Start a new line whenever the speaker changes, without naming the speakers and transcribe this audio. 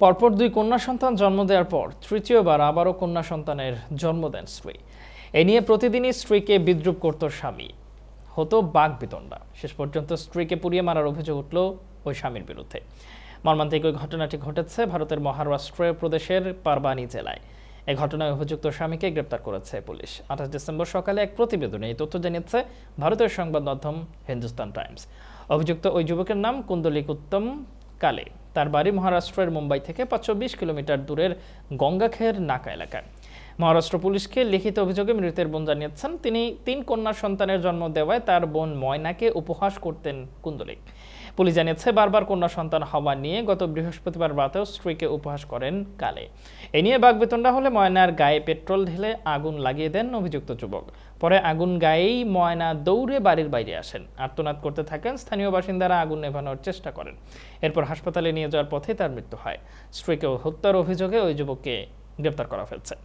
পরপর দুই কন্যা সন্তান জন্ম দেওয়ার পর তৃতীয়বার আবারও কন্যা সন্তানের জন্ম দেন স্ত্রী। এ নিয়ে প্রতিদিনই স্ত্রীকে বিদ্রূপ করত স্বামী, হতো বাকবিতণ্ডা। শেষ পর্যন্ত স্ত্রীকে পুড়িয়ে মারার অভিযোগ উঠল ওই স্বামীর বিরুদ্ধে। মর্মান্তিক ওই ঘটনাটি ঘটেছে ভারতের মহারাষ্ট্র প্রদেশের পারবানি জেলায়। এই ঘটনায় অভিযুক্ত স্বামীকে গ্রেপ্তার করেছে পুলিশ। 28 ডিসেম্বর সকালে এক প্রতিবেদনে এই তথ্য জানিয়েছে ভারতের সংবাদ মাধ্যম হিন্দুস্তান টাইমস। অভিযুক্ত ওই যুবকের নাম কুন্দলিক উত্তম কালে। তার বাড়ি মহারাষ্ট্রের মুম্বাই থেকে 520 কিলোমিটার দূরের গঙ্গাখের নাকা এলাকায়। মহারাষ্ট্র পুলিশকে লিখিত অভিযোগে মৃতের বোন জানিয়েছেন, তিনি 3 কন্যা সন্তানের জন্ম দেওয়ায় তার বোন ময়নাকে উপহাস করতেন কুন্দলিক। পুলিশ জানিয়েছে, বারবার কন্যা সন্তান হওয়া নিয়ে গত বৃহস্পতিবার রাতেও স্ত্রীকে উপহাস করেন কালে। এ নিয়ে বাকবিতণ্ডা হলে ময়নার গায়ে পেট্রোল ঢেলে আগুন লাগিয়ে দেন অভিযুক্ত যুবক। পরে আগুন গায়েই ময়না দৌড়ে বাড়ির বাইরে আসেন। আর্তনাদ করতে থাকেন। স্থানীয় বাসিন্দারা আগুন নেভানোর চেষ্টা করেন। এরপর হাসপাতালে নিয়ে যাওয়ার পথে তার মৃত্যু হয়। স্ত্রীকে হত্যার অভিযোগে ওই যুবককে গ্রেপ্তার করা হয়েছে।